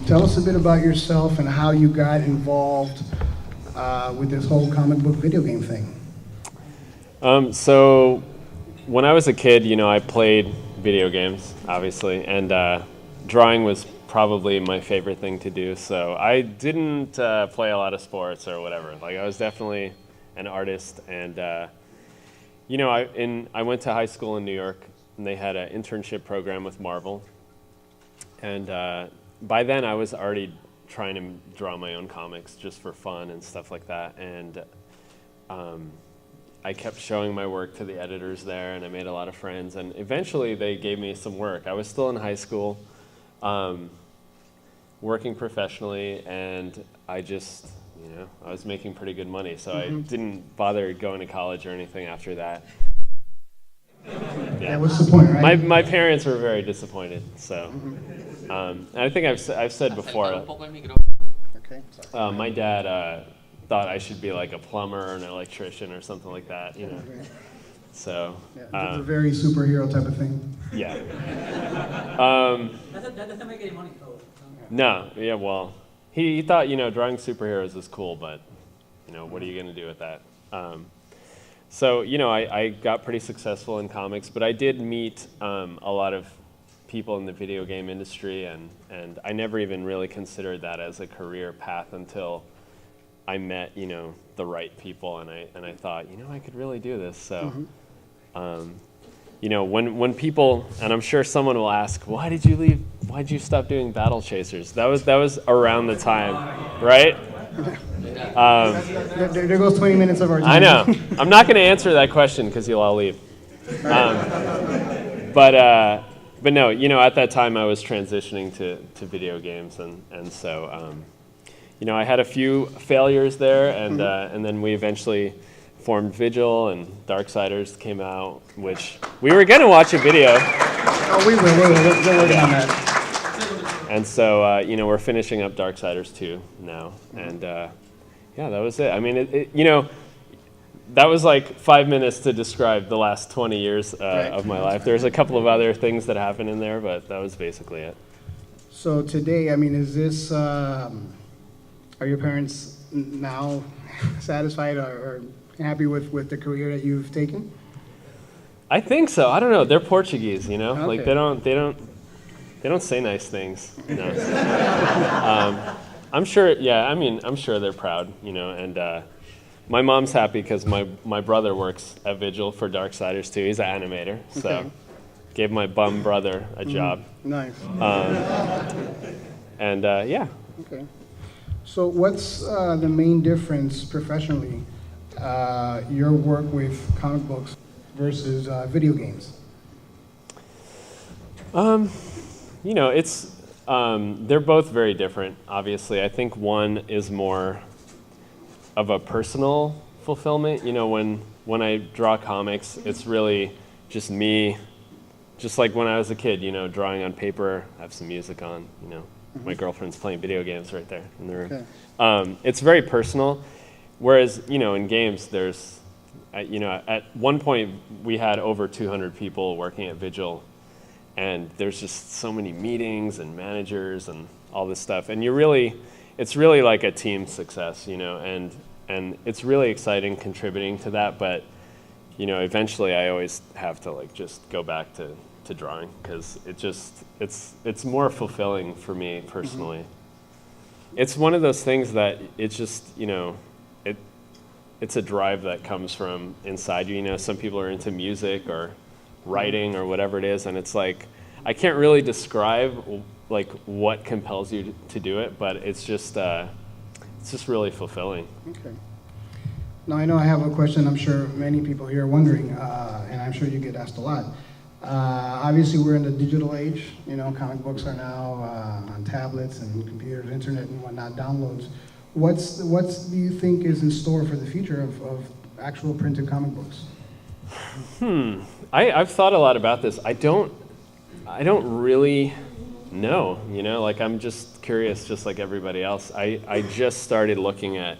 Tell us a bit about yourself and how you got involved with this whole comic book video game thing. So when I was a kid, I played video games, obviously, and drawing was probably my favorite thing to do. So I didn't play a lot of sports or whatever. Like, I was definitely an artist, and I went to high school in New York, and they had an internship program with Marvel, and by then I was already trying to draw my own comics just for fun and stuff like that, and I kept showing my work to the editors there, and I made a lot of friends, and eventually they gave me some work. I was still in high school, working professionally, and I just, I was making pretty good money, so I didn't bother going to college or anything after that. That was the point, right? My parents were very disappointed, so. And I think I've said before, my dad thought I should be like a plumber or an electrician or something like that, So. It's a very superhero type of thing. Yeah. That doesn't make any money, though. No, yeah, well, he thought, drawing superheroes is cool, but, what are you going to do with that? So, I got pretty successful in comics, but I did meet a lot of people in the video game industry, and I never even really considered that as a career path until I met, the right people, and I thought, I could really do this. So, when people, and I'm sure someone will ask, why did you leave? Why did you stop doing Battle Chasers? That was around the time, right? There goes 20 minutes of our time. I know. I'm not going to answer that question because you'll all leave. But no, at that time I was transitioning to video games, and so I had a few failures there, and then we eventually formed Vigil, and Darksiders came out, which we were going to watch a video. Oh, we will. We're working on that. And so, we're finishing up Darksiders 2 now, and that was it. I mean, that was like 5 minutes to describe the last 20 years of my life. There's a couple of other things that happened in there, but that was basically it. So today, I mean, is this, are your parents now satisfied or happy with the career that you've taken? I think so. I don't know. They're Portuguese, Okay. Like they don't say nice things. I'm sure. Yeah, I mean, I'm sure they're proud, and my mom's happy because my brother works at Vigil for Darksiders too. He's an animator, so gave my bum brother a job. Nice. Yeah. Okay. So what's the main difference professionally, your work with comic books versus video games? It's they're both very different, obviously. I think one is more of a personal fulfillment. When I draw comics, it's really just me, just like when I was a kid, drawing on paper, I have some music on, My girlfriend's playing video games right there in the room. Okay. It's very personal, whereas, in games, there's, at one point we had over 200 people working at Vigil, and there's just so many meetings and managers and all this stuff, and it's really like a team success, and it's really exciting contributing to that, but, eventually I always have to just go back to drawing, because it's more fulfilling for me personally. It's one of those things that it's just, it's a drive that comes from inside you. Some people are into music or writing or whatever it is, and it's like, I can't really describe what compels you to do it, but it's just really fulfilling. Okay. Now I know I have a question I'm sure many people here are wondering, and I'm sure you get asked a lot. Obviously we're in the digital age, comic books are now on tablets and computers, internet and whatnot, downloads. What's do you think is in store for the future of actual printed comic books? I've thought a lot about this. I don't really know, I'm just curious, just like everybody else. I just started looking at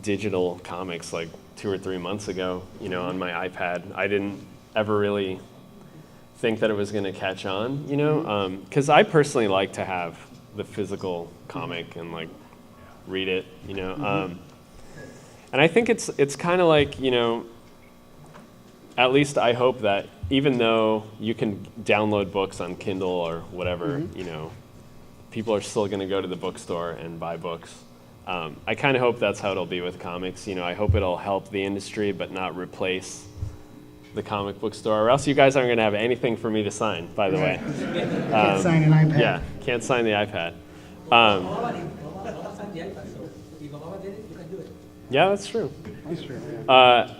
digital comics 2 or 3 months ago, on my iPad. I didn't ever really think that it was going to catch on, because I personally like to have the physical comic and like read it, you know. And I think it's kind of like, you know, at least I hope that even though you can download books on Kindle or whatever, you know, people are still going to go to the bookstore and buy books. I kind of hope that's how it'll be with comics. You know, I hope it'll help the industry but not replace the comic book store, or else you guys aren't going to have anything for me to sign, by the way. Can't sign an iPad. Yeah, can't sign the iPad. Yeah, that's true. That's true, yeah.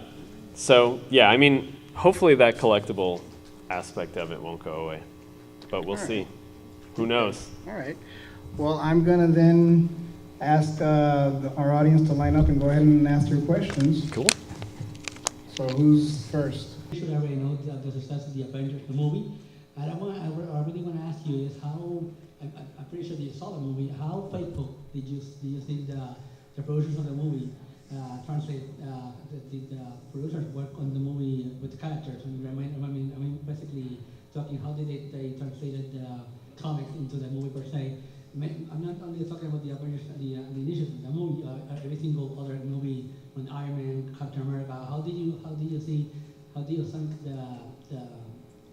So, yeah, I mean, hopefully that collectible aspect of it won't go away, but we'll see. Who knows? All right. Well, I'm going to then ask our audience to line up and go ahead and ask their questions. Cool. So who's first? You should already know the success of the Avengers, the movie. And I really want to ask you is how, I'm pretty sure that you saw the movie, how faithful do you think the producers of the movie the producers work on the movie with the characters? I mean, basically talking how did they translated the comics into the movie per se. I'm not only talking about the Avengers, the initiative, the movie, every single other movie, when Iron Man, Captain America. How do you think the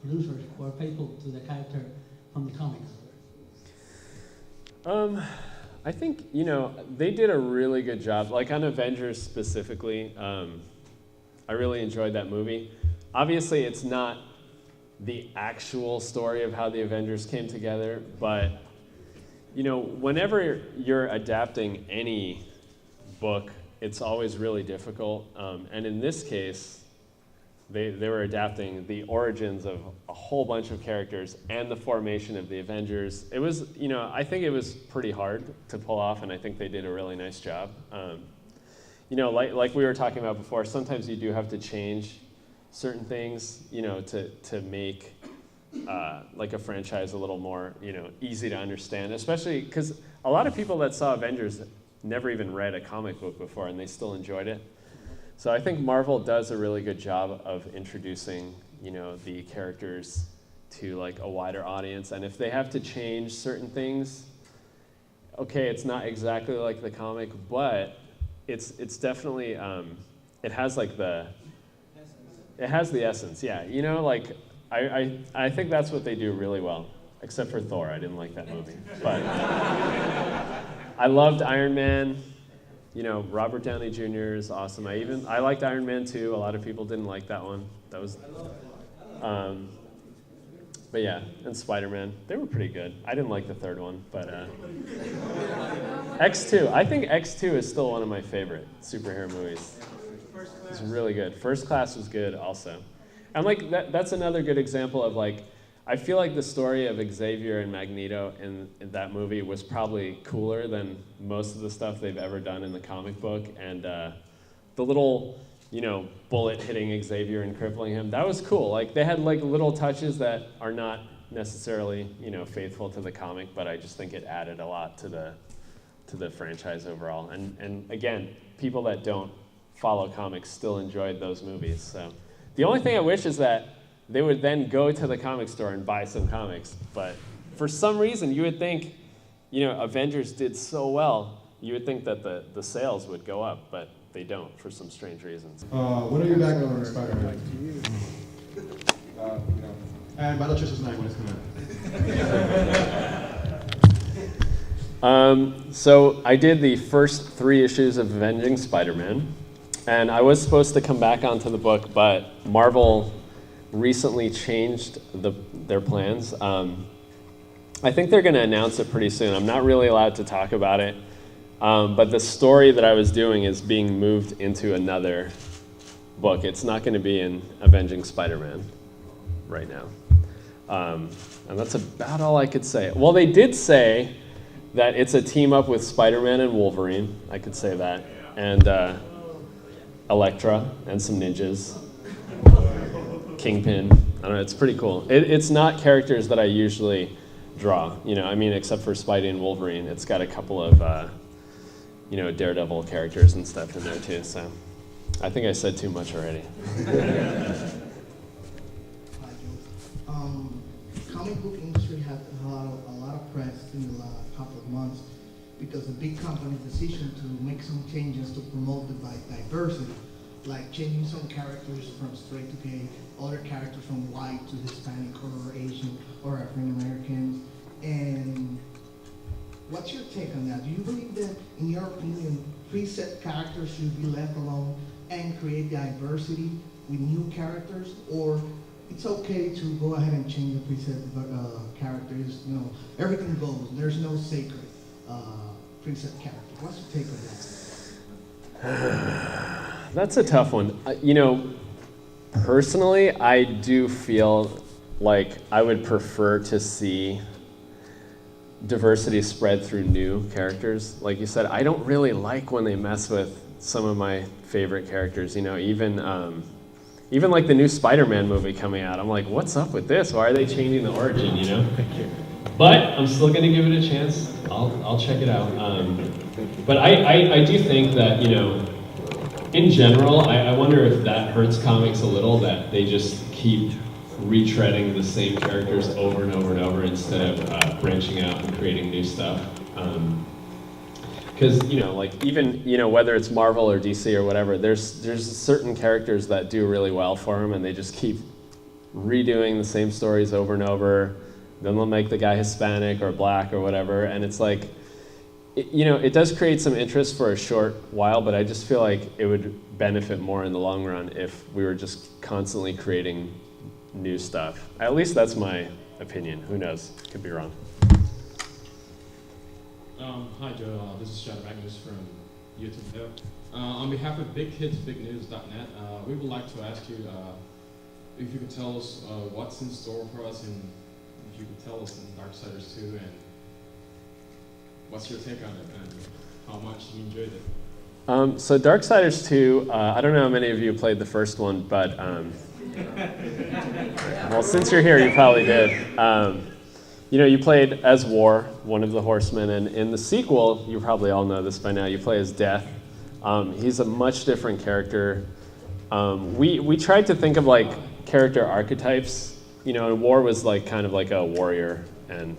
producers were faithful to the character from the comics? I think, you know, they did a really good job. Like on Avengers specifically, I really enjoyed that movie. Obviously, it's not the actual story of how the Avengers came together, but, you know, whenever you're adapting any book, it's always really difficult. And in this case, they were adapting the origins of a whole bunch of characters and the formation of the Avengers. It was, you know, I think it was pretty hard to pull off, and I think they did a really nice job. You know, like we were talking about before, sometimes you do have to change certain things, you know, to make like a franchise a little more, you know, easy to understand, especially because a lot of people that saw Avengers never even read a comic book before, and they still enjoyed it. So I think Marvel does a really good job of introducing, you know, the characters to like a wider audience. And if they have to change certain things, okay, it's not exactly like the comic, but it's definitely it has like the essence. Yeah, you know, like I think that's what they do really well. Except for Thor, I didn't like that movie, but I loved Iron Man. You know, Robert Downey Jr. is awesome. I liked Iron Man 2. A lot of people didn't like that one. That was, but yeah, and Spider-Man. They were pretty good. I didn't like the third one, but X2. I think X2 is still one of my favorite superhero movies. It's really good. First Class was good also. And like that's another good example of like, I feel like the story of Xavier and Magneto in that movie was probably cooler than most of the stuff they've ever done in the comic book. And the little, you know, bullet hitting Xavier and crippling him, that was cool. Like they had like little touches that are not necessarily, you know, faithful to the comic, but I just think it added a lot to the franchise overall. And again, people that don't follow comics still enjoyed those movies. So the only thing I wish is that they would then go to the comic store and buy some comics. But for some reason, you would think, you know, Avengers did so well, you would think that the sales would go up, but they don't for some strange reasons. What are your background on Spider-Man? And Battle Chess is night when it's coming out. So I did the first 3 issues of Avenging Spider-Man, and I was supposed to come back onto the book, but Marvel recently changed their plans. I think they're going to announce it pretty soon. I'm not really allowed to talk about it, but the story that I was doing is being moved into another book. It's not going to be in Avenging Spider-Man right now. And that's about all I could say. Well, they did say that it's a team up with Spider-Man and Wolverine. I could say that. And Elektra and some ninjas. Kingpin. I don't know, it's pretty cool. It's not characters that I usually draw, you know, I mean, except for Spidey and Wolverine. It's got a couple of, you know, Daredevil characters and stuff in there too, so I think I said too much already. comic book industry had a lot of press in the last couple of months because the big company's decision to make some changes to promote the diversity, like changing some characters from straight to gay, other characters from white to Hispanic or Asian or African Americans. And what's your take on that? Do you believe that, in your opinion, preset characters should be left alone and create diversity with new characters, or it's okay to go ahead and change the preset characters? You know, everything goes. There's no sacred preset character. What's your take on that? That's a tough one. You know, personally, I do feel like I would prefer to see diversity spread through new characters. Like you said, I don't really like when they mess with some of my favorite characters. You know, even like the new Spider-Man movie coming out. I'm like, what's up with this? Why are they changing the origin? You know. But I'm still gonna give it a chance. I'll check it out. But I do think that, you know, in general, I wonder if that hurts comics a little, that they just keep retreading the same characters over and over and over instead of branching out and creating new stuff. Because, you know, like even, you know, whether it's Marvel or DC or whatever, there's certain characters that do really well for them, and they just keep redoing the same stories over and over. Then they'll make the guy Hispanic or black or whatever, and it's like, you know, it does create some interest for a short while, but I just feel like it would benefit more in the long run if we were just constantly creating new stuff. At least that's my opinion. Who knows? Could be wrong. Hi Joe, this is Chad Magnus from YouTube. On behalf of BigHitsBigNews.net, we would like to ask you if you could tell us what's in store for us, and if you could tell us in Darksiders 2, and what's your take on it, and how much you enjoyed it. So Darksiders 2, I don't know how many of you played the first one, but well, since you're here, you probably did. You know, you played as War, one of the horsemen, and in the sequel, you probably all know this by now, you play as Death. He's a much different character. We tried to think of like character archetypes. You know, and War was like kind of like a warrior, and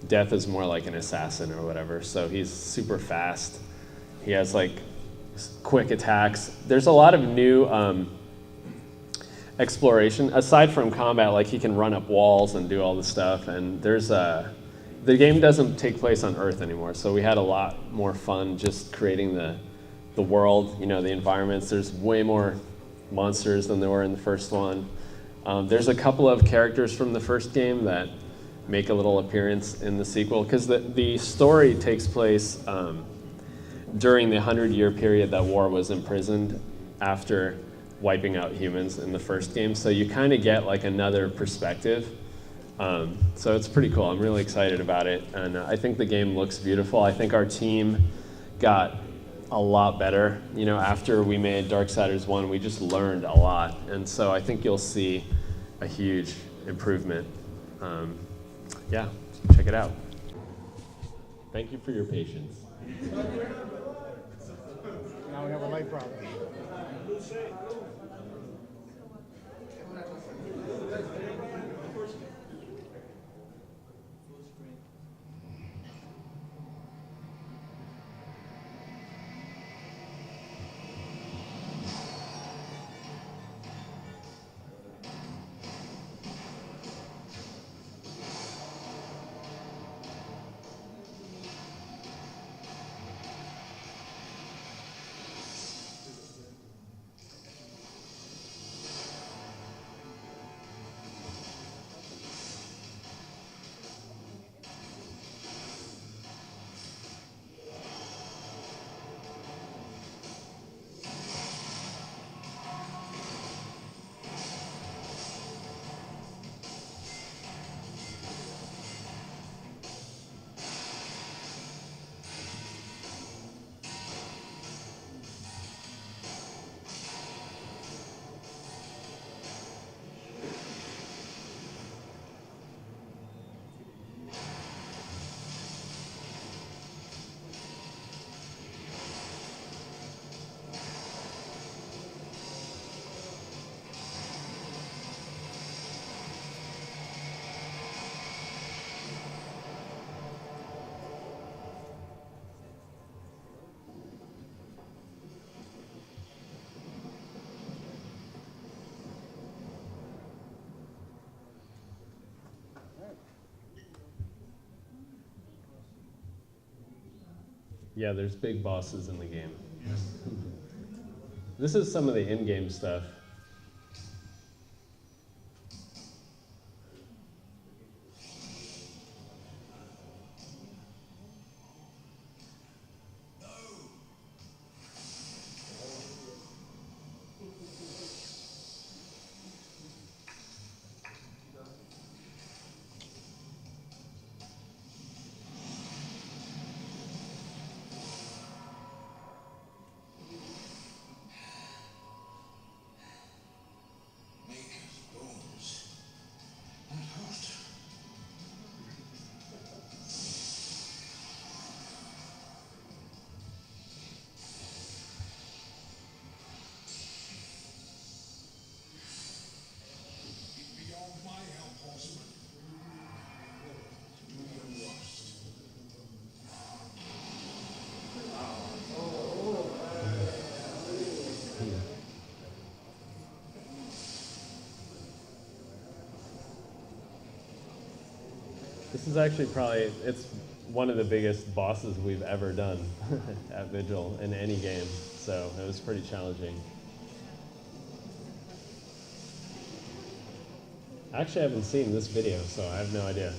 Death is more like an assassin or whatever. So he's super fast. He has like quick attacks. There's a lot of new exploration aside from combat. Like he can run up walls and do all this stuff. And there's the game doesn't take place on Earth anymore, so we had a lot more fun just creating the world. You know, the environments. There's way more monsters than there were in the first one. There's a couple of characters from the first game that make a little appearance in the sequel, because the story takes place during the 100-year period that War was imprisoned after wiping out humans in the first game. So you kind of get like another perspective. So it's pretty cool. I'm really excited about it. And I think the game looks beautiful. I think our team got a lot better. You know, after we made Darksiders 1, we just learned a lot. And so I think you'll see a huge improvement. Yeah, check it out. Thank you for your patience. Now we have a light problem. Yeah, there's big bosses in the game. This is some of the in-game stuff. This is actually it's one of the biggest bosses we've ever done at Vigil in any game, so it was pretty challenging. Actually, I haven't seen this video, so I have no idea.